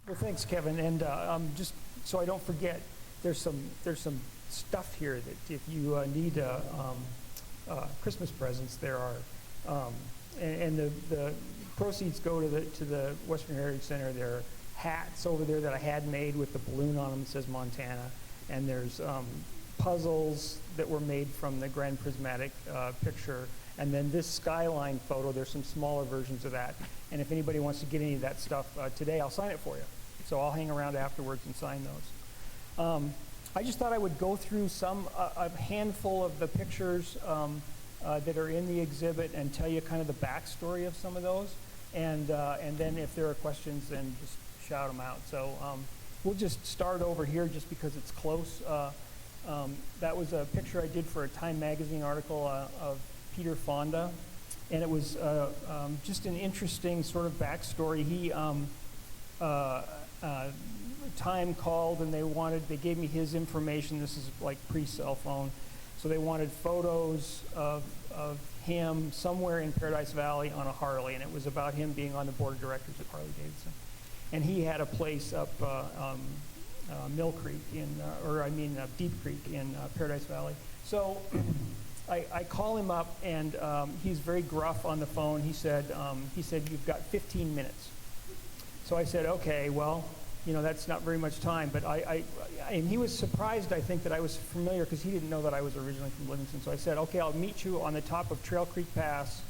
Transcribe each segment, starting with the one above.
Well, thanks, Kevin. And just so I don't forget, there's some stuff here that if you need Christmas presents, there are, and the proceeds go to the Western Heritage Center. There are hats over there that I had made with the balloon on them that says Montana, and there's puzzles that were made from the Grand Prismatic picture. And then this skyline photo, there's some smaller versions of that. And if anybody wants to get any of that stuff today, I'll sign it for you. So I'll hang around afterwards and sign those. I just thought I would go through a handful of the pictures that are in the exhibit and tell you kind of the backstory of some of those. And then if there are questions, then just shout them out. So we'll just start over here just because it's close. That was a picture I did for a Time magazine article of Peter Fonda, and it was just an interesting sort of backstory. Time called and they gave me his information. This is like pre-cell phone, so they wanted photos of him somewhere in Paradise Valley on a Harley, and it was about him being on the board of directors at Harley Davidson, and he had a place up Mill Creek Deep Creek in Paradise Valley. So I call him up, and he's very gruff on the phone. He said, you've got 15 minutes. So I said, okay, well, that's not very much time. But and he was surprised, I think, that I was familiar because he didn't know that I was originally from Livingston. So I said, okay, I'll meet you on the top of Trail Creek Pass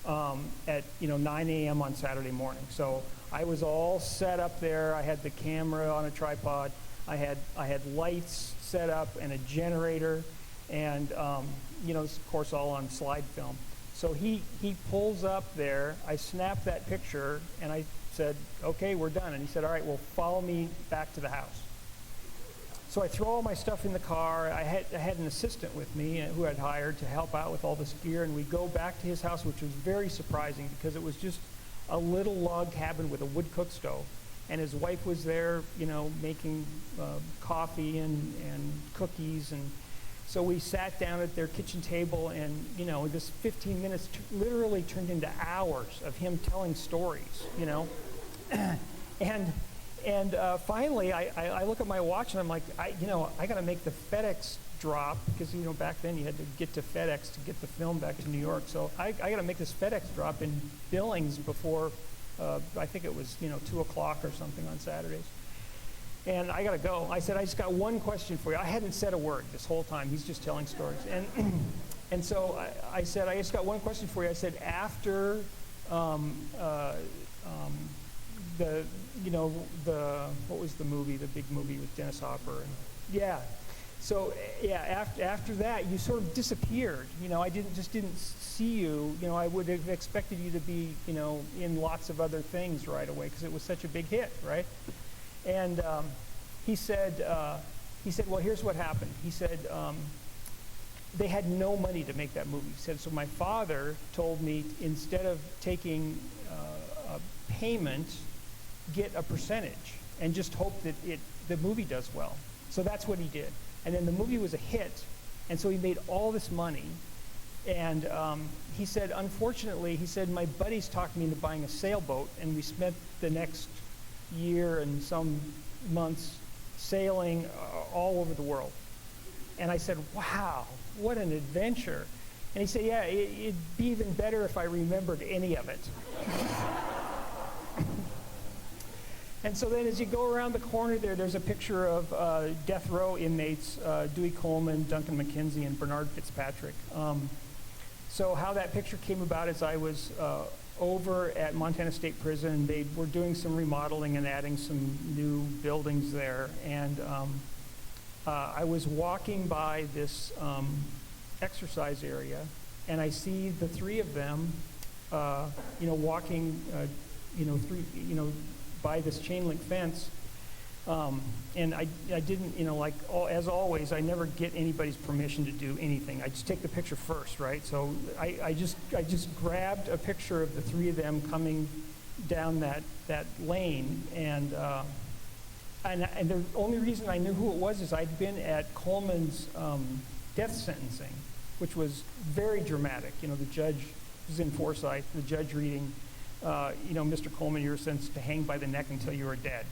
at 9 a.m. on Saturday morning. So I was all set up there. I had the camera on a tripod. I had lights set up and a generator, and of course all on slide film. So he pulls up there. I snapped that picture, and I said, okay, we're done. And he said, all right, well, follow me back to the house. So I throw all my stuff in the car. I had an assistant with me who I'd hired to help out with all this gear, and we go back to his house, which was very surprising because it was just a little log cabin with a wood cook stove. And his wife was there, making coffee and cookies. And so we sat down at their kitchen table, and, this 15 minutes literally turned into hours of him telling stories, And finally, I look at my watch, and I'm like, I got to make the FedEx drop, because, back then you had to get to FedEx to get the film back to New York. So I got to make this FedEx drop in Billings before, I think it was, 2 o'clock or something on Saturdays. And I got to go. I said, I just got one question for you. I hadn't said a word this whole time. He's just telling stories. And so I said, I just got one question for you. I said, after what was the movie, the big movie with Dennis Hopper? Yeah. So after that, you sort of disappeared. I didn't see you. I would have expected you to be, in lots of other things right away because it was such a big hit, right? And he said, well, here's what happened. He said, they had no money to make that movie. He said, so my father told me, instead of taking a payment, get a percentage and just hope that the movie does well. So that's what he did. And then the movie was a hit, and so he made all this money. And he said, unfortunately, my buddies talked me into buying a sailboat, and we spent the next year and some months sailing all over the world. And I said, wow, what an adventure. And he said, yeah, it'd be even better if I remembered any of it. And so then as you go around the corner there's a picture of death row inmates, Dewey Coleman, Duncan McKenzie, and Bernard Fitzpatrick. So how that picture came about is I was over at Montana State Prison. They were doing some remodeling and adding some new buildings there. And I was walking by this exercise area, and I see the three of them, walking, by this chain link fence. And I didn't, as always, I never get anybody's permission to do anything. I just take the picture first, right? So I just grabbed a picture of the three of them coming down that lane, and the only reason I knew who it was is I'd been at Coleman's death sentencing, which was very dramatic. The judge was in Forsyth, the judge reading, Mr. Coleman, you were sentenced to hang by the neck until you were dead.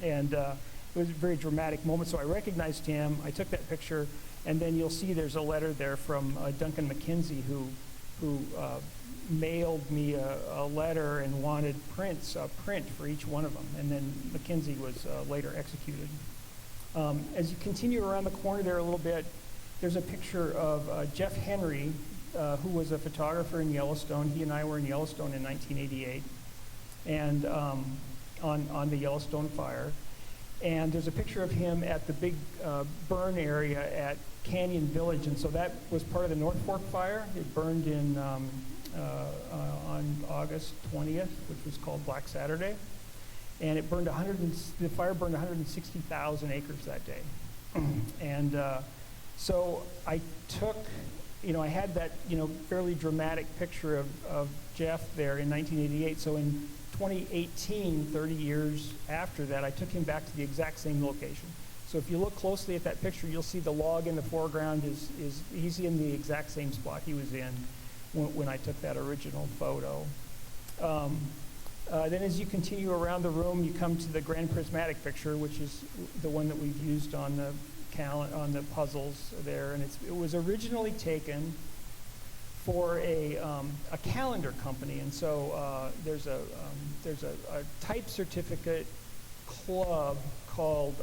And it was a very dramatic moment. So I recognized him. I took that picture, and then you'll see there's a letter there from Duncan McKenzie, who mailed me a letter and wanted a print for each one of them. And then McKenzie was later executed. As you continue around the corner there a little bit, there's a picture of Jeff Henry, who was a photographer in Yellowstone. He and I were in Yellowstone in 1988, and on the Yellowstone fire. And there's a picture of him at the big burn area at Canyon Village, and so that was part of the North Fork fire. It burned in on August 20th, which was called Black Saturday, and it burned the fire burned 160,000 acres that day. And so I took, I had that, fairly dramatic picture of Jeff there in 1988. So in 2018, 30 years after that, I took him back to the exact same location. So if you look closely at that picture, you'll see the log in the foreground he's in the exact same spot he was in when I took that original photo. Then as you continue around the room, you come to the grand prismatic picture, which is the one that we've used on the puzzles there. And it was originally taken for a calendar company. And so there's a type certificate club called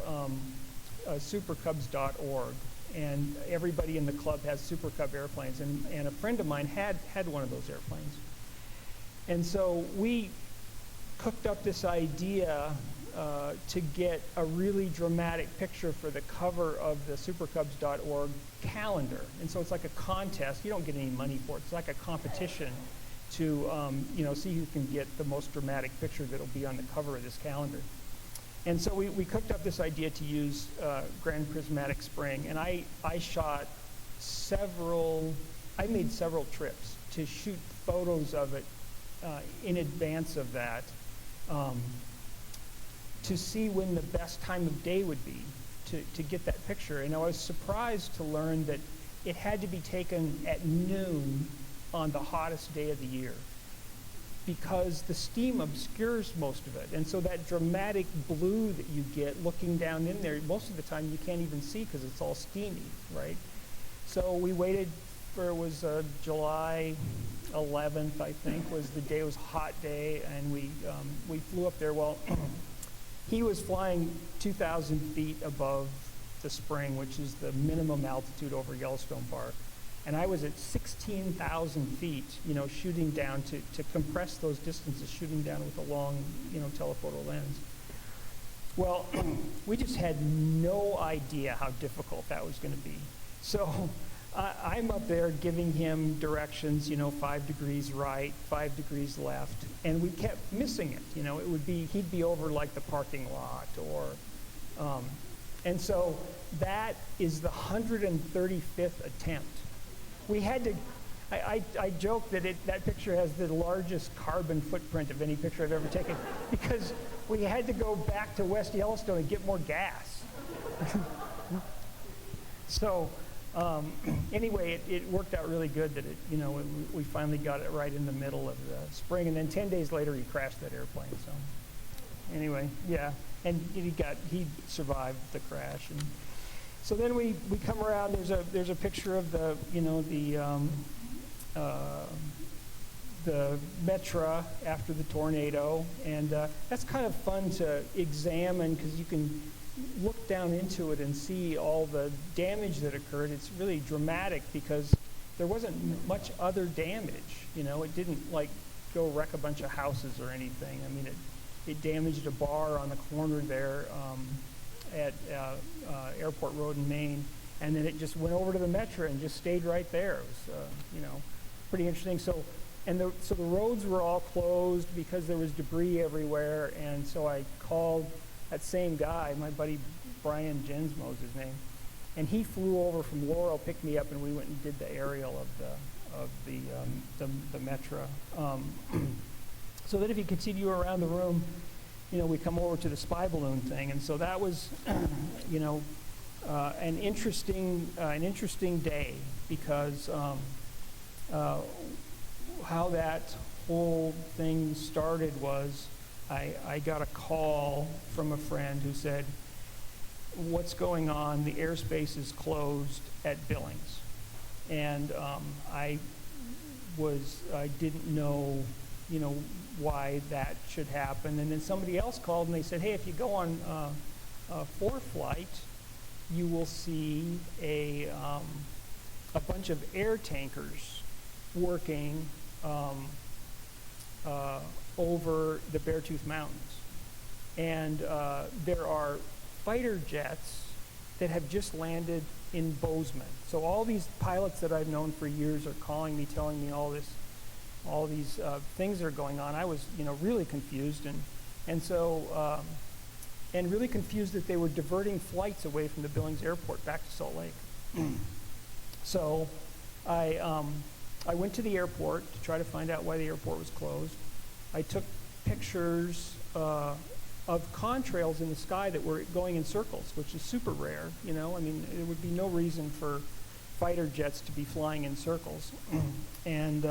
supercubs.org. And everybody in the club has Super Cub airplanes. And a friend of mine had one of those airplanes. And so we cooked up this idea to get a really dramatic picture for the cover of the supercubs.org calendar. And so it's like a contest. You don't get any money for it. It's like a competition to see who can get the most dramatic picture that'll be on the cover of this calendar. And so we cooked up this idea to use Grand Prismatic Spring, and I made several trips to shoot photos of it in advance of that, to see when the best time of day would be to get that picture. And I was surprised to learn that it had to be taken at noon on the hottest day of the year, because the steam obscures most of it. And so that dramatic blue that you get looking down in there, most of the time you can't even see because it's all steamy, right? So we waited for, it was July 11th, I think, was the day. It was a hot day, and we flew up there. Well, he was flying 2,000 feet above the spring, which is the minimum altitude over Yellowstone Park. And I was at 16,000 feet, shooting down to compress those distances, shooting down with a long, telephoto lens. Well, we just had no idea how difficult that was going to be. So I'm up there giving him directions, 5 degrees right, 5 degrees left, and we kept missing it. It would be, he'd be over like the parking lot, and so that is the 135th attempt. We had to, I joke that that picture has the largest carbon footprint of any picture I've ever taken, because we had to go back to West Yellowstone and get more gas. So anyway, it worked out really good that we finally got it right in the middle of the spring, and then 10 days later he crashed that airplane. So anyway, yeah, and he survived the crash. And so then we come around. There's a picture of the Metra after the tornado, and that's kind of fun to examine because you can look down into it and see all the damage that occurred. It's really dramatic because there wasn't much other damage. It didn't go wreck a bunch of houses or anything. I mean, it damaged a bar on the corner there at Airport Road in Maine, and then it just went over to the Metra and just stayed right there. It was, pretty interesting. So the roads were all closed because there was debris everywhere, and so I called that same guy, my buddy Brian Jensmo is his name, and he flew over from Laurel, picked me up, and we went and did the aerial of the Metra. So then if you continue around the room, we come over to the spy balloon thing, and so that was, an interesting day because how that whole thing started was I got a call from a friend who said, what's going on? The airspace is closed at Billings. And I didn't know, why that should happen. And then somebody else called and they said, hey, if you go on 4 flight, you will see a bunch of air tankers working over the Beartooth Mountains. And there are fighter jets that have just landed in Bozeman. So all these pilots that I've known for years are calling me, telling me all these things that are going on. I was, really confused, and so really confused that they were diverting flights away from the Billings Airport back to Salt Lake. So I went to the airport to try to find out why the airport was closed. I took pictures of contrails in the sky that were going in circles, which is super rare. There would be no reason for fighter jets to be flying in circles. And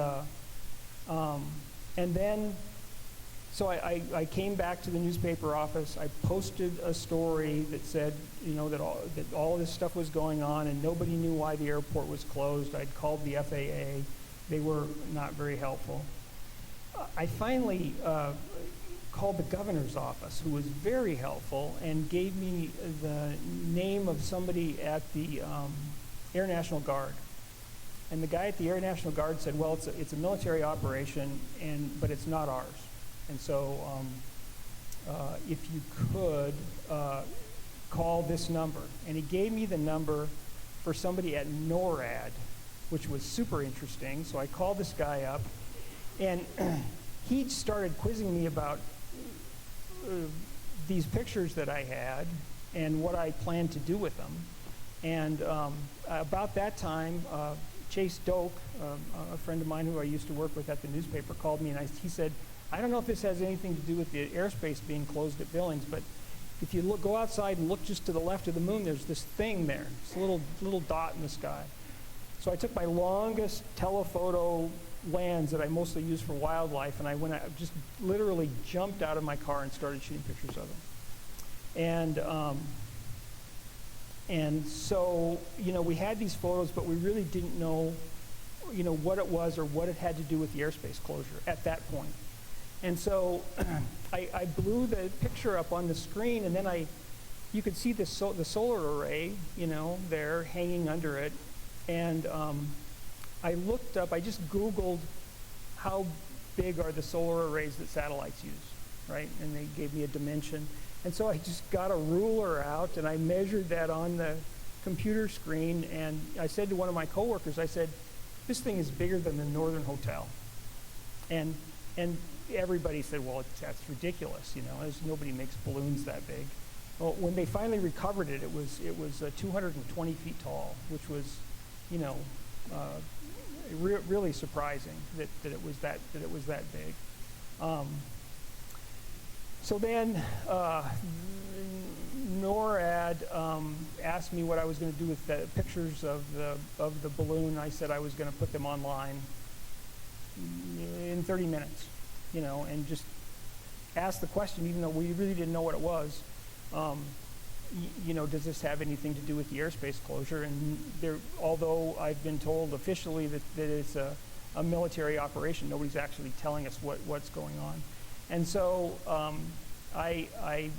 then, so I came back to the newspaper office. I posted a story that said, that all this stuff was going on and nobody knew why the airport was closed. I'd called the FAA. They were not very helpful. I finally called the governor's office, who was very helpful and gave me the name of somebody at the Air National Guard. And the guy at the Air National Guard said, well, it's a military operation, but it's not ours. And so if you could call this number. And he gave me the number for somebody at NORAD, which was super interesting. So I called this guy up, and he started quizzing me about these pictures that I had and what I planned to do with them. And about that time, Chase Doak, a friend of mine who I used to work with at the newspaper, called me, and he said, I don't know if this has anything to do with the airspace being closed at Billings, but if you go outside and look just to the left of the moon, there's this thing there, this little dot in the sky. So I took my longest telephoto lens that I mostly use for wildlife, and I just literally jumped out of my car and started shooting pictures of them. And so, we had these photos, but we really didn't know, what it was or what it had to do with the airspace closure at that point. And so I blew the picture up on the screen, and then you could see the solar array, there hanging under it. And I looked up, I just Googled how big are the solar arrays that satellites use, right? And they gave me a dimension. And so I just got a ruler out and I measured that on the computer screen, and I said to one of my coworkers, I said, this thing is bigger than the Northern Hotel. And everybody said, well, that's ridiculous, nobody makes balloons that big. Well, when they finally recovered it, it was 220 feet tall, which was, really surprising that it was that big. So then NORAD asked me what I was going to do with the pictures of the balloon. I said I was going to put them online in 30 minutes, and just ask the question, even though we really didn't know what it was. Does this have anything to do with the airspace closure? And although I've been told officially that it's a military operation, nobody's actually telling us what's going on. And so I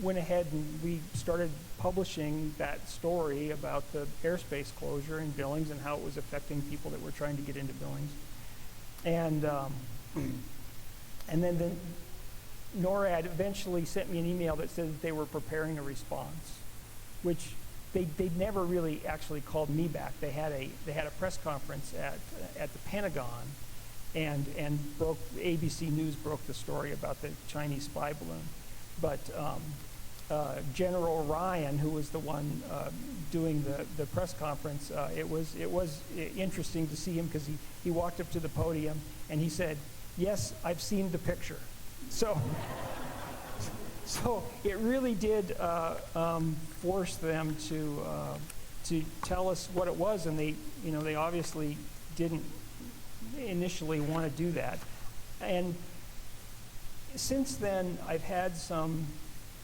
went ahead and we started publishing that story about the airspace closure in Billings and how it was affecting people that were trying to get into Billings. And then the NORAD eventually sent me an email that said that they were preparing a response, which they'd never really actually called me back. They had a press conference at the Pentagon, and ABC News broke the story about the Chinese spy balloon. But General Ryan, who was the one doing the press conference, it was interesting to see him because he walked up to the podium and he said, "Yes, I've seen the picture." So it really did force them to tell us what it was, and they obviously didn't initially want to do that. And since then, I've had some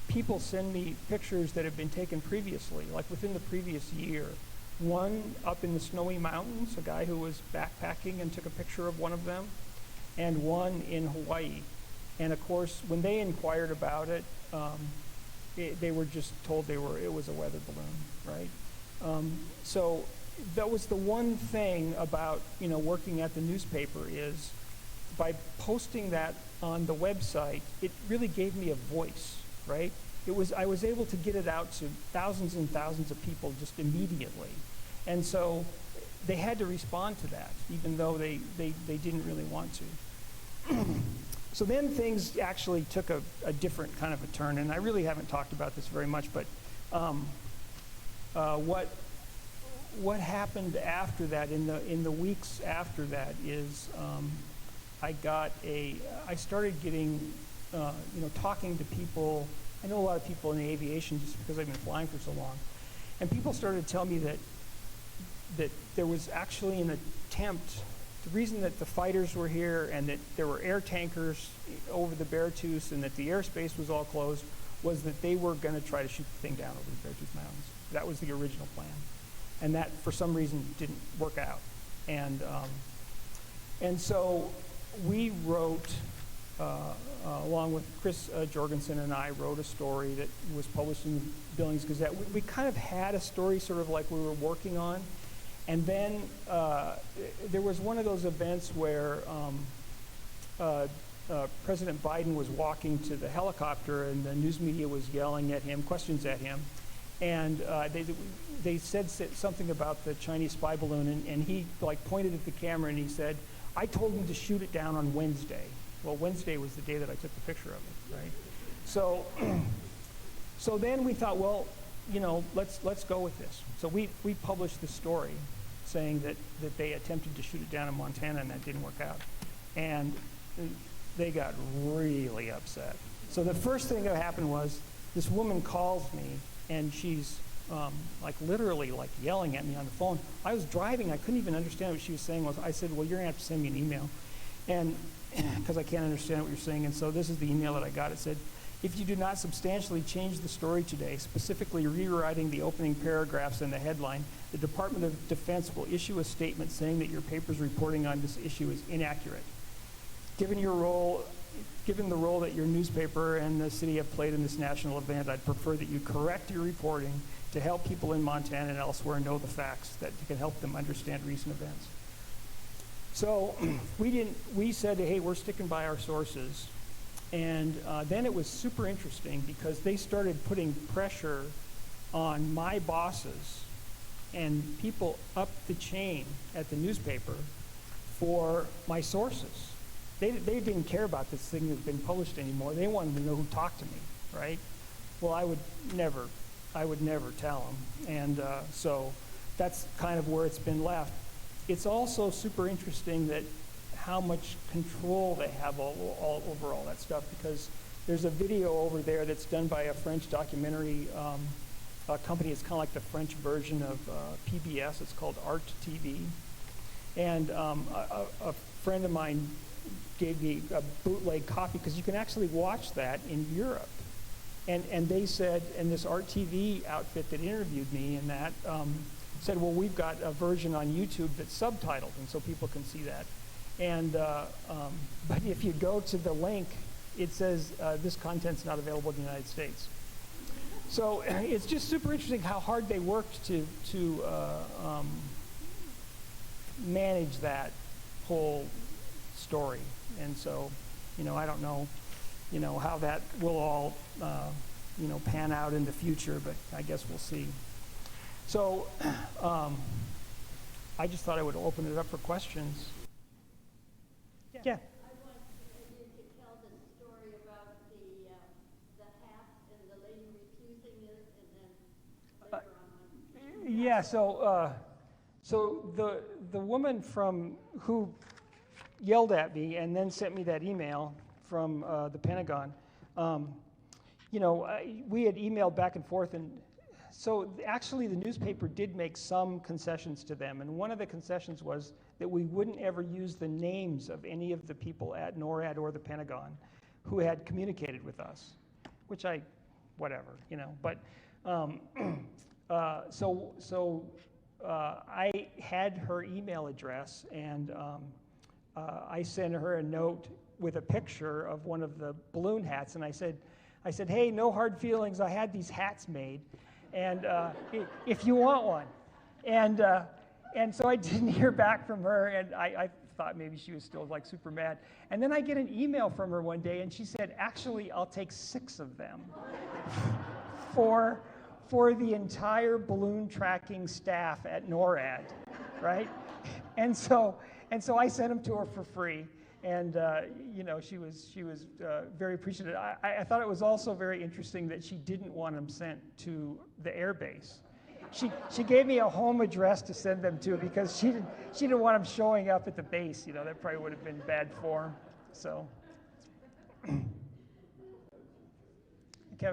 people send me pictures that have been taken previously, like within the previous year. One up in the snowy mountains, a guy who was backpacking and took a picture of one of them, and one in Hawaii. And of course, when they inquired about it, they were just told it was a weather balloon, right? So that was the one thing about working at the newspaper is by posting that on the website, it really gave me a voice, right? I was able to get it out to thousands and thousands of people just immediately. And so they had to respond to that, even though they didn't really want to. So then things actually took a different kind of a turn, and I really haven't talked about this very much, but what happened after that, in the weeks after that, is I started getting, talking to people. I know a lot of people in the aviation just because I've been flying for so long, and people started to tell me that there was actually an attempt. The reason that the fighters were here and that there were air tankers over the Beartooth and that the airspace was all closed was that they were going to try to shoot the thing down over the Beartooth Mountains. That was the original plan. And that, for some reason, didn't work out. And so we wrote, along with Chris Jorgensen and I, wrote a story that was published in the Billings Gazette. We kind of had a story sort of like we were working on. And then there was one of those events where President Biden was walking to the helicopter and the news media was yelling at him, questions at him. And they said something about the Chinese spy balloon, and he pointed at the camera and he said, "I told him to shoot it down on Wednesday." Well, Wednesday was the day that I took the picture of it, right? So then we thought, well, let's go with this. So we published the story saying that they attempted to shoot it down in Montana and that didn't work out. And they got really upset. So the first thing that happened was this woman calls me and she's literally yelling at me on the phone. I was driving, I couldn't even understand what she was saying. I said, well, you're gonna have to send me an email. And because I can't understand what you're saying. And so this is the email that I got. It said, "If you do not substantially change the story today, specifically rewriting the opening paragraphs and the headline, the Department of Defense will issue a statement saying that your paper's reporting on this issue is inaccurate. Given the role that your newspaper and the city have played in this national event, I'd prefer that you correct your reporting to help people in Montana and elsewhere know the facts that can help them understand recent events." So we said, hey, we're sticking by our sources. And then it was super interesting because they started putting pressure on my bosses and people up the chain at the newspaper for my sources. They didn't care about this thing that had been published anymore. They wanted to know who talked to me, right? Well, I would never tell them. And so that's kind of where it's been left. It's also super interesting that how much control they have all over all that stuff, because there's a video over there that's done by a French documentary company. It's kind of like the French version of PBS. It's called Art TV. And a friend of mine gave me a bootleg copy because you can actually watch that in Europe. And they said, and this Art TV outfit that interviewed me and that said, well, we've got a version on YouTube that's subtitled, and so people can see that. And but if you go to the link, it says this content's not available in the United States. So it's just super interesting how hard they worked to manage that whole story. And so, I don't know, how that will all, pan out in the future, but I guess we'll see. So I just thought I would open it up for questions. Yeah. I want you to tell the story about the hat and the lady refusing it, and then later on. Yeah. So the woman who yelled at me and then sent me that email from the Pentagon. We had emailed back and forth, and so actually the newspaper did make some concessions to them, and one of the concessions was that we wouldn't ever use the names of any of the people at NORAD or the Pentagon. who had communicated with us, which whatever, But I had her email address, and I sent her a note with a picture of one of the balloon hats, and I said, hey, no hard feelings. I had these hats made, and if you want one, and so I didn't hear back from her, and I thought maybe she was still like super mad. And then I get an email from her one day, and she said, actually, I'll take 6 of them for the entire balloon tracking staff at NORAD, right? And so I sent them to her for free, and she was very appreciative. I thought it was also very interesting that she didn't want them sent to the air base. She gave me a home address to send them to because she didn't want them showing up at the base. That probably would have been bad form. So, Kevin. During the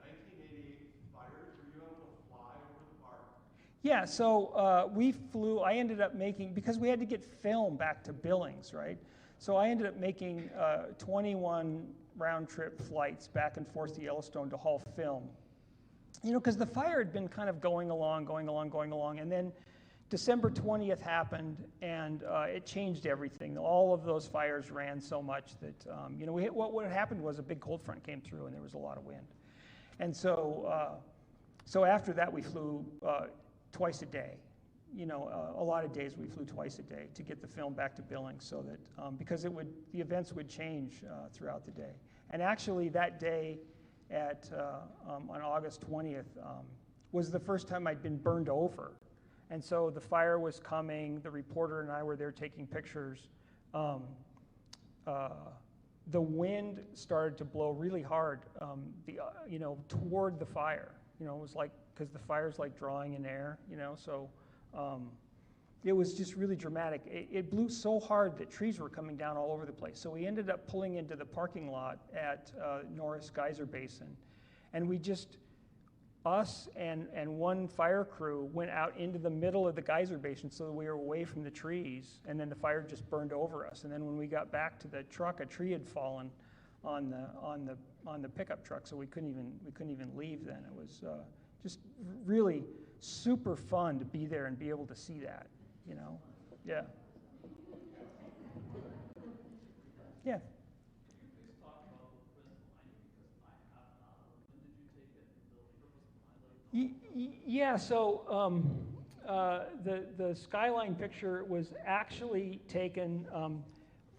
1988 fires, were you able to fly over the park? Yeah, so I ended up making, because we had to get film back to Billings, right? So I ended up making 21 round-trip flights back and forth to Yellowstone to haul film. Because the fire had been kind of going along, and then December 20th happened, and it changed everything. All of those fires ran so much that, what had happened was a big cold front came through, and there was a lot of wind. And so after that, we flew twice a day. A lot of days we flew twice a day to get the film back to Billings, so that because the events would change throughout the day. And actually, that day on August 20th was the first time I'd been burned over, and so the fire was coming. The reporter and I were there taking pictures. The wind started to blow really hard, toward the fire. It was like, because the fire's like drawing in air, so it was just really dramatic. It blew so hard that trees were coming down all over the place. So we ended up pulling into the parking lot at Norris Geyser Basin, and us and one fire crew went out into the middle of the geyser basin so that we were away from the trees, and then the fire just burned over us. And then when we got back to the truck, a tree had fallen on the pickup truck, so we couldn't even leave then. It was just really super fun to be there and be able to see that, Yeah. Yeah. Could you please talk about the prison lining, because I have not. When did you take it and build it? What was the line like? Yeah, so the skyline picture was actually taken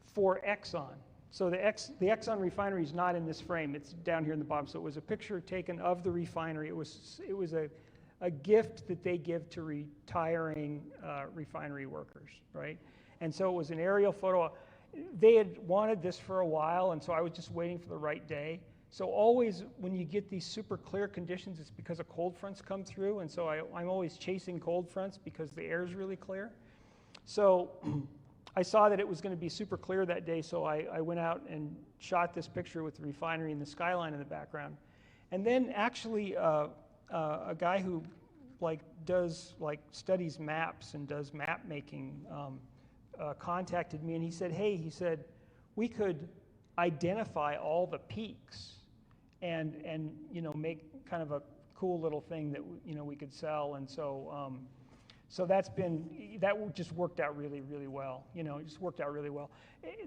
for Exxon. So the Exxon refinery is not in this frame. It's down here in the bottom. So it was a picture taken of the refinery. It was a gift that they give to retiring refinery workers, right? And so it was an aerial photo. They had wanted this for a while, and so I was just waiting for the right day. So always when you get these super clear conditions, it's because a cold front's come through, and so I'm always chasing cold fronts because the air is really clear. So I saw that it was going to be super clear that day, so I went out and shot this picture with the refinery and the skyline in the background. And then actually a guy who studies maps and does map making contacted me, and he said, we could identify all the peaks and make kind of a cool little thing that we could sell. And so that just worked out really, really well. It just worked out really well.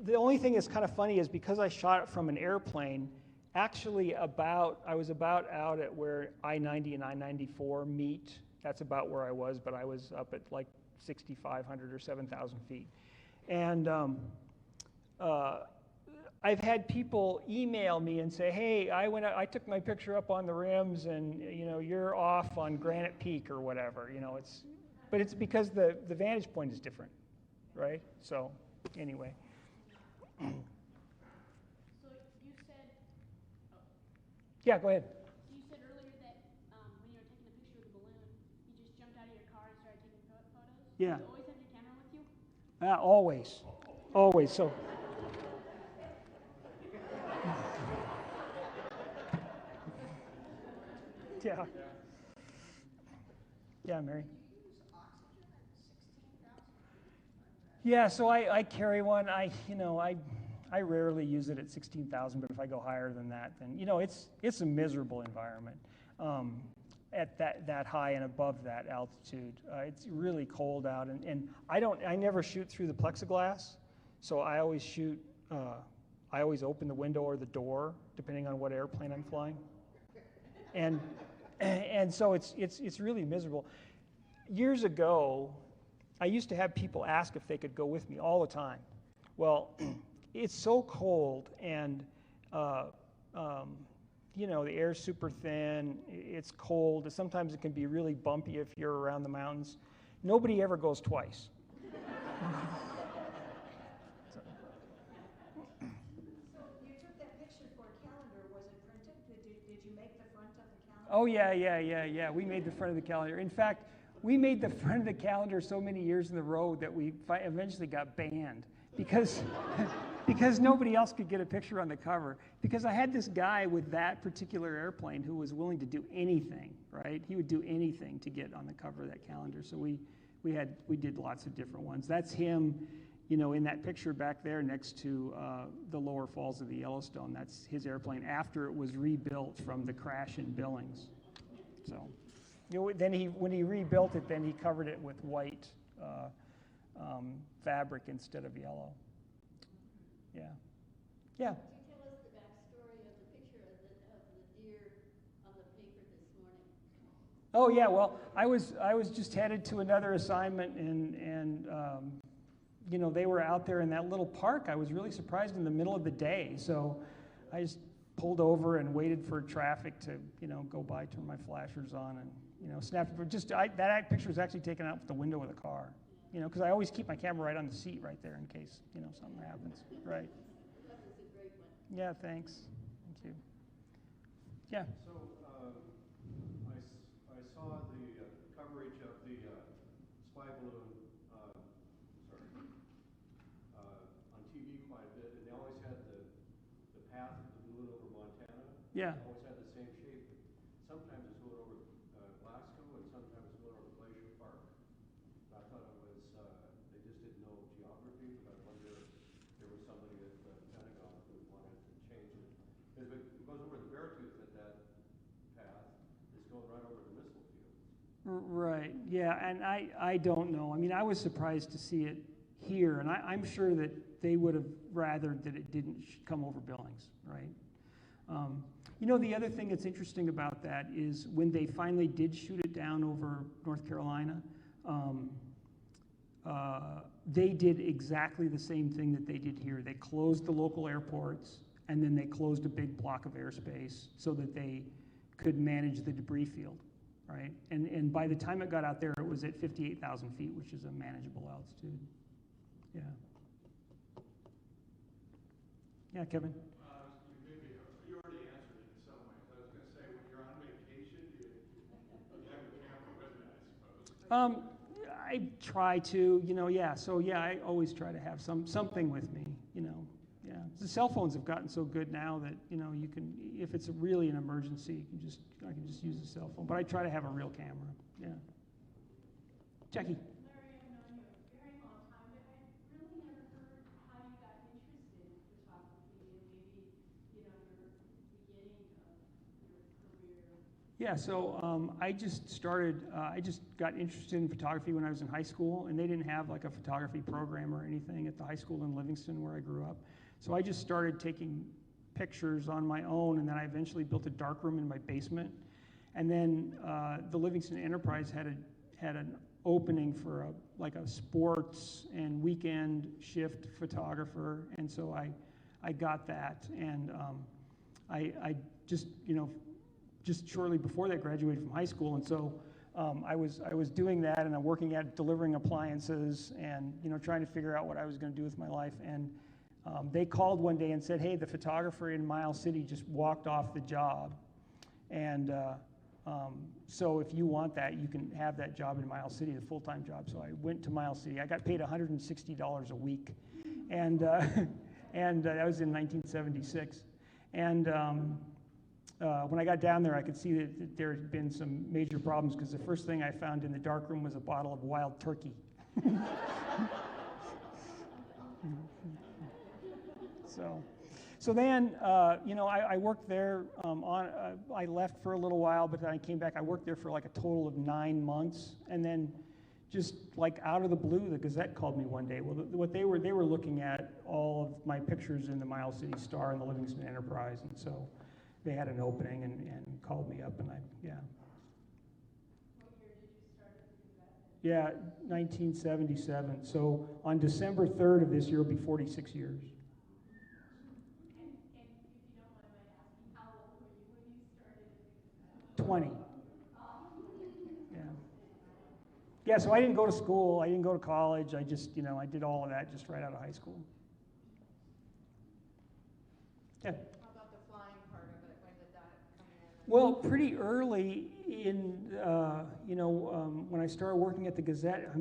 The only thing that's kind of funny is because I shot it from an airplane, actually I was about out at where I-90 and I-94 meet. That's about where I was, but I was up at like 6,500 or 7,000 feet. And I've had people email me and say, hey, I took my picture up on the rims, and you're off on Granite Peak or whatever. But it's because the vantage point is different, right? So anyway. So you said, Yeah, go ahead. so you said earlier that when you were taking a picture of the balloon, you just jumped out of your car and started taking photos? Yeah. Do you always have your camera with you? Always. Always. So. Yeah. Yeah, Mary. Yeah, so I carry one. I rarely use it at 16,000, but if I go higher than that, then, it's a miserable environment at that high and above that altitude. It's really cold out, and I never shoot through the plexiglass, so I always shoot, I always open the window or the door, depending on what airplane I'm flying. And so it's really miserable. Years ago, I used to have people ask if they could go with me all the time. Well, it's so cold, and the air's super thin. It's cold. Sometimes it can be really bumpy if you're around the mountains. Nobody ever goes twice. So you took that picture for a calendar. Was it printed? Did you make the front of the calendar? Oh, yeah. We made the front of the calendar. In fact, we made the front of the calendar so many years in a row that we eventually got banned because nobody else could get a picture on the cover. Because I had this guy with that particular airplane who was willing to do anything, right? He would do anything to get on the cover of that calendar. So we did lots of different ones. That's him, in that picture back there next to the lower falls of the Yellowstone. That's his airplane after it was rebuilt from the crash in Billings. So. Then when he rebuilt it, then he covered it with white fabric instead of yellow. Yeah. Could you tell us the backstory of the picture of the deer on the paper this morning? Oh yeah. Well, I was just headed to another assignment, and they were out there in that little park. I was really surprised in the middle of the day, so I just pulled over and waited for traffic to go by, turn my flashers on, and snapped. That picture was actually taken out with the window of the car, because I always keep my camera right on the seat right there in case something happens. Right. That was a great one. Yeah. Thanks. Thank you. Yeah. So I saw the coverage of the spy balloon, on TV quite a bit, and they always had the path of the balloon over Montana. Yeah. It always had the same shape. Sometimes it's going over Glasgow, and sometimes it's going over Glacier Park. I thought it was they just didn't know geography, but I wonder if there was somebody at the Pentagon who wanted to change it. Because if it goes over the Beartooth at that path, it's going right over the missile fields. Right. Yeah. And I don't know. I mean, I was surprised to see it here, and I'm sure that they would have rathered that it didn't come over Billings, right? The other thing that's interesting about that is when they finally did shoot it down over North Carolina, they did exactly the same thing that they did here. They closed the local airports, and then they closed a big block of airspace so that they could manage the debris field, right? And by the time it got out there, it was at 58,000 feet, which is a manageable altitude. Yeah. Yeah, Kevin? You already answered it in some ways. I was going to say, when you're on vacation, do you have a camera with it, I suppose? I try to, yeah. So yeah, I always try to have something with me, yeah. The cell phones have gotten so good now that, you can, if it's really an emergency, I can just use a cell phone. But I try to have a real camera, yeah. Jackie? Larry, I've known you a very long time, but I really never heard how you got interested in photography and maybe, your beginning of your career. Yeah, so I just got interested in photography when I was in high school, and they didn't have like a photography program or anything at the high school in Livingston where I grew up. So I just started taking pictures on my own, and then I eventually built a darkroom in my basement. And then the Livingston Enterprise had an opening for a sports and weekend shift photographer, and so I got that, and I just just shortly before that graduated from high school, and so I was doing that, and I'm working at delivering appliances, and trying to figure out what I was going to do with my life, and they called one day and said, hey, the photographer in Miles City just walked off the job, and so if you want that, you can have that job in Miles City, the full-time job. So I went to Miles City. I got paid $160 a week, and that was in 1976. And when I got down there, I could see that there had been some major problems, because the first thing I found in the darkroom was a bottle of wild turkey. So then, I worked there I left for a little while, but then I came back. I worked there for like a total of 9 months, and then just like out of the blue, the Gazette called me one day. Well, what they were looking at all of my pictures in the Miles City Star and the Livingston Enterprise, and so they had an opening and called me up, and yeah. What year did you start at the Gazette? Yeah, 1977. So on December 3rd of this year will be 46 years. And if you don't mind my asking, how old were you when you started at the Gazette? 20. Yeah. Yeah, so I didn't go to school. I didn't go to college. I just, I did all of that just right out of high school. Yeah. How about the flying part of it? When did that come in? Well, pretty early in, when I started working at the Gazette,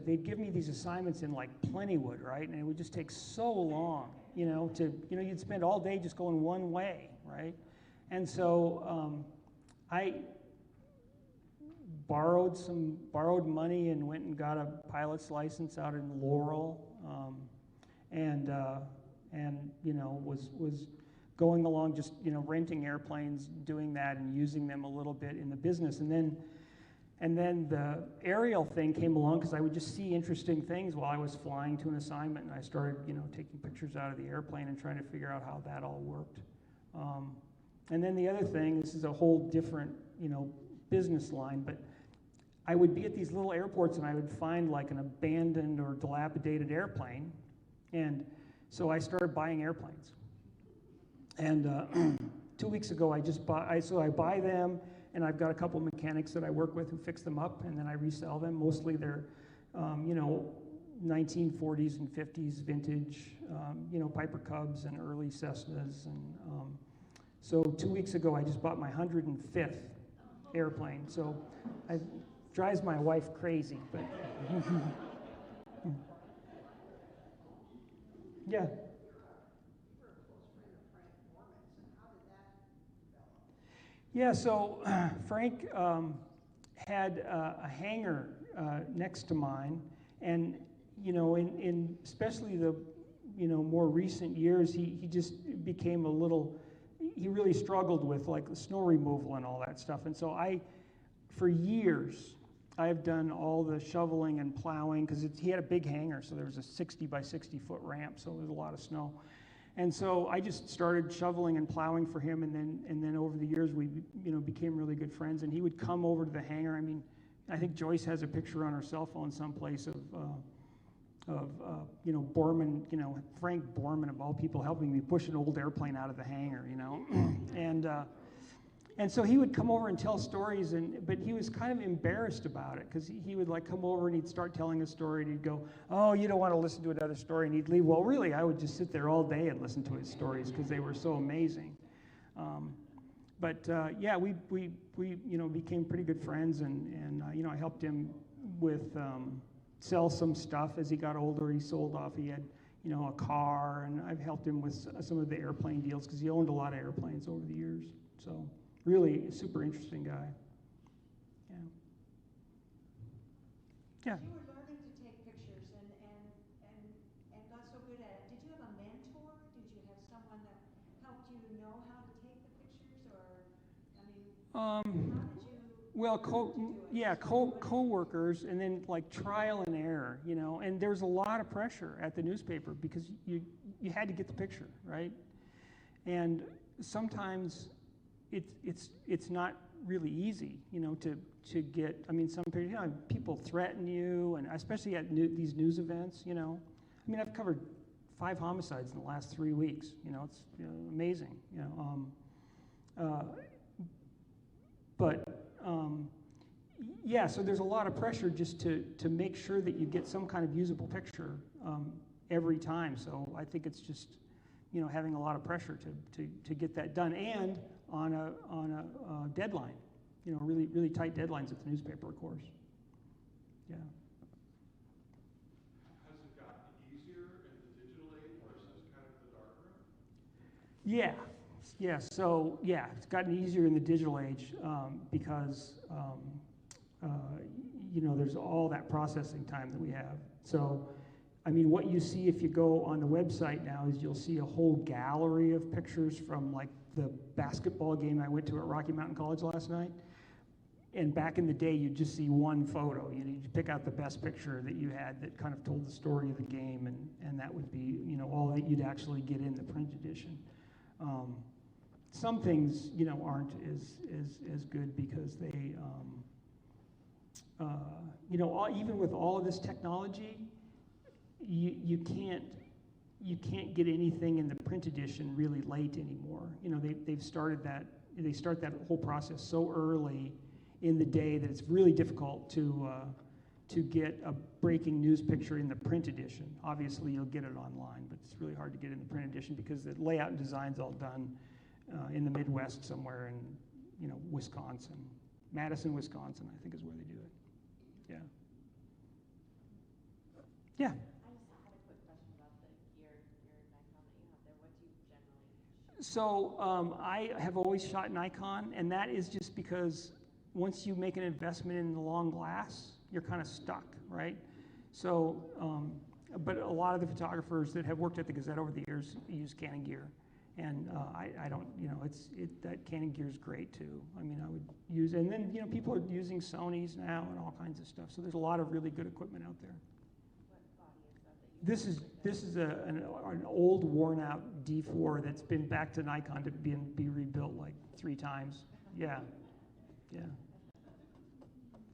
they'd give me these assignments in like Plentywood, right? And it would just take so long, you'd spend all day just going one way, right? And so I borrowed money and went and got a pilot's license out in Laurel, was going along just renting airplanes, doing that and using them a little bit in the business, and then the aerial thing came along because I would just see interesting things while I was flying to an assignment, and I started taking pictures out of the airplane and trying to figure out how that all worked. And then the other thing, this is a whole different business line, but I would be at these little airports and I would find like an abandoned or dilapidated airplane, and so I started buying airplanes. And 2 weeks ago, I buy them, and I've got a couple mechanics that I work with who fix them up, and then I resell them. Mostly they're, 1940s and 50s vintage, Piper Cubs and early Cessnas. And so 2 weeks ago, I just bought my 105th airplane. So it drives my wife crazy, but yeah. Yeah, so Frank had a hangar next to mine, and in especially the more recent years, he just became he really struggled with like the snow removal and all that stuff, and so for years, I've done all the shoveling and plowing because he had a big hangar, so there was a 60 by 60 foot ramp, so there was a lot of snow. And so I just started shoveling and plowing for him, and then over the years we became really good friends. And he would come over to the hangar. I mean, I think Joyce has a picture on her cell phone someplace of Borman, Frank Borman of all people helping me push an old airplane out of the hangar, and so he would come over and tell stories, but he was kind of embarrassed about it because he would like come over and he'd start telling a story and he'd go, "Oh, you don't want to listen to another story," and he'd leave. Well, really, I would just sit there all day and listen to his stories because they were so amazing. Yeah, we became pretty good friends, and I helped him with sell some stuff as he got older. He sold off. He had a car, and I've helped him with some of the airplane deals because he owned a lot of airplanes over the years. So. Really a super interesting guy. Yeah. Yeah. You were learning to take pictures and got so good at it. Did you have a mentor? Did you have someone that helped you know how to take the pictures, or how did you? Well, co-workers, and then like trial and error, and there was a lot of pressure at the newspaper because you had to get the picture, right? And sometimes it's not really easy, to get. I mean, some people threaten you, and especially at these news events, I mean, I've covered 5 homicides in the last 3 weeks. It's amazing. Yeah. So there's a lot of pressure just to make sure that you get some kind of usable picture every time. So I think it's just having a lot of pressure to get that done, and on a deadline, really really tight deadlines at the newspaper, of course. Yeah. Has it gotten easier in the digital age versus kind of the dark room? Yeah. So it's gotten easier in the digital age because there's all that processing time that we have. So I mean, what you see if you go on the website now is you'll see a whole gallery of pictures from like the basketball game I went to at Rocky Mountain College last night. And back in the day, you'd just see one photo. You'd pick out the best picture that you had that kind of told the story of the game, and that would be, all that you'd actually get in the print edition. Some things, aren't as good because they, even with all of this technology, you can't get anything in the print edition really late anymore. They've started that. They start that whole process so early in the day that it's really difficult to get a breaking news picture in the print edition. Obviously, you'll get it online, but it's really hard to get in the print edition because the layout and design's all done in the Midwest somewhere in, Wisconsin. Madison, Wisconsin, I think is where they do it. Yeah. Yeah. I just had a quick question about the gear, your Nikon that you have there. What do you generally shoot? So I have always shot Nikon, and that is just because once you make an investment in the long glass, you're kind of stuck, right? So, but a lot of the photographers that have worked at the Gazette over the years use Canon gear, and I don't, that Canon gear is great too. I mean, I would use, and then people are using Sonys now and all kinds of stuff. So there's a lot of really good equipment out there. What body is that you This is an old, worn-out D4 that's been back to Nikon to be rebuilt like 3 times. Yeah. Yeah.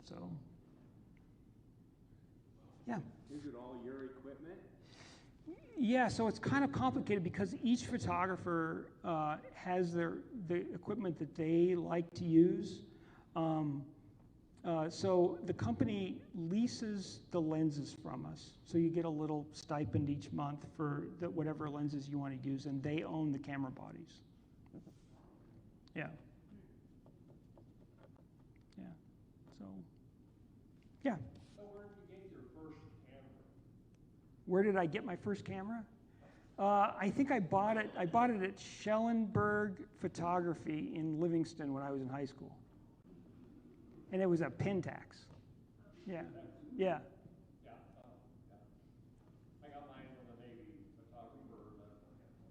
So, yeah. Is it all your equipment? Yeah, so it's kind of complicated because each photographer has the equipment that they like to use. So the company leases the lenses from us. So you get a little stipend each month for whatever lenses you want to use, and they own the camera bodies. Yeah. Yeah. So, yeah. So where did you get your first camera? Where did I get my first camera? I think I bought it at Schellenberg Photography in Livingston when I was in high school. And it was a Pentax. Yeah. Yeah. Yeah. I got mine from a Navy photographer that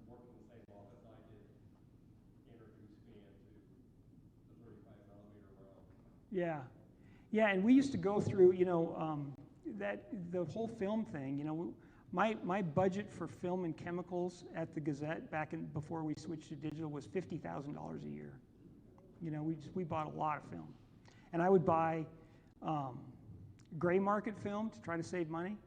worked in the same office I did. Introduced me into the 35mm world. Yeah. Yeah, and we used to go through, the whole film thing, my budget for film and chemicals at the Gazette before we switched to digital was $50,000 a year. We bought a lot of film. And I would buy gray market film to try to save money.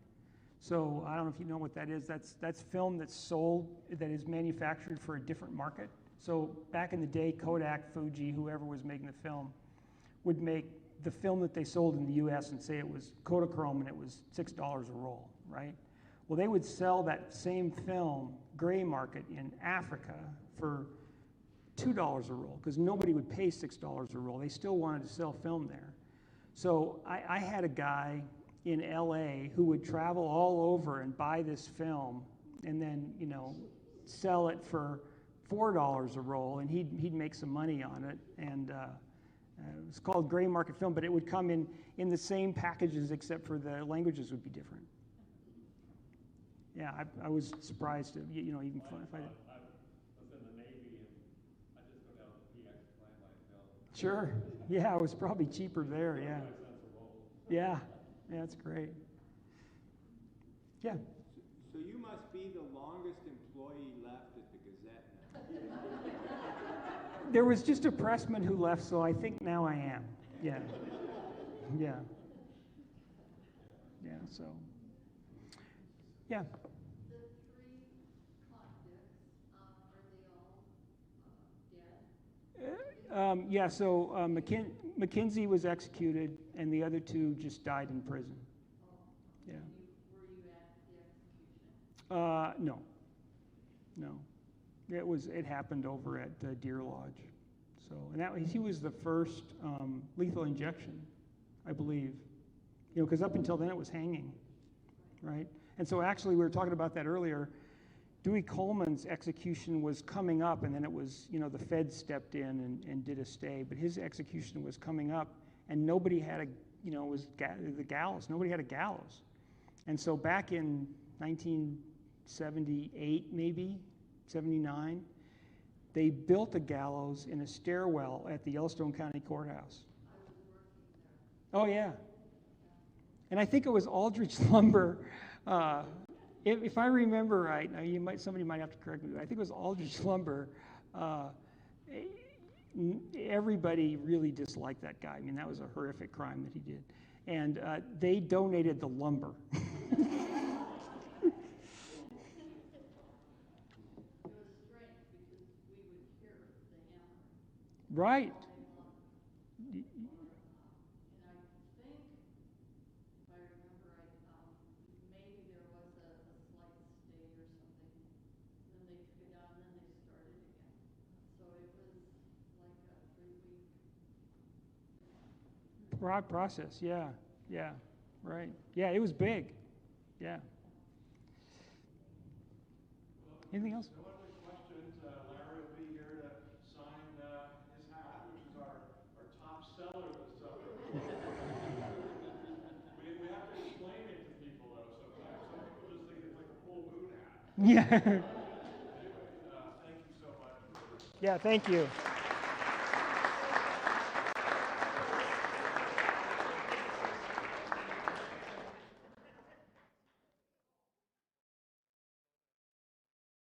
So I don't know if you know what that is. That's film that's sold, that is manufactured for a different market. So back in the day, Kodak, Fuji, whoever was making the film, would make the film that they sold in the US and say it was Kodachrome and it was $6 a roll, right? Well, they would sell that same film, gray market, in Africa for $2 a roll, because nobody would pay $6 a roll. They still wanted to sell film there. So I had a guy in LA who would travel all over and buy this film and then, sell it for $4 a roll, and he'd make some money on it. And it was called gray market film, but it would come in the same packages except for the languages would be different. Yeah, I was surprised to, even Well, if I I was in the Navy, and I just go down to PX to buy my film. Sure. Yeah, it was probably cheaper there. Yeah. 5 cents a roll. Yeah. Yeah, that's great. Yeah. So you must be the longest employee left at the Gazette now. There was just a pressman who left, so I think now I am. Yeah. Yeah. Yeah, so. Yeah. The 3 convicts, are they all dead? Yeah, so McKinsey was executed, and the other 2 just died in prison. Yeah. Were you at the execution? No. It happened over at Deer Lodge. So, and he was the first lethal injection, I believe. Because up until then it was hanging, right? And so actually we were talking about that earlier. Dewey Coleman's execution was coming up, and then it was, the Fed stepped in and did a stay, but his execution was coming up, and nobody had the gallows. Nobody had a gallows. And so back in, 1978 maybe, 79. They built a gallows in a stairwell at the Yellowstone County Courthouse. Oh, yeah. And I think it was Aldrich Lumber. If I remember right, now somebody might have to correct me, but I think it was Aldrich Lumber. Everybody really disliked that guy. I mean, that was a horrific crime that he did. And they donated the lumber. Right. And I think, if I remember right, maybe there was a slight stay or something. Then they took it down, and then they started again. So it was like a 3-week. Broad process, yeah, right. Yeah, it was big, yeah. Anything else? No other questions. Larry will be here to sign his hat, which is our top seller this summer. we have to explain it to people, though, sometimes. Some people just think it's like a full moon hat. Yeah. Anyway, thank you so much. Yeah, thank you.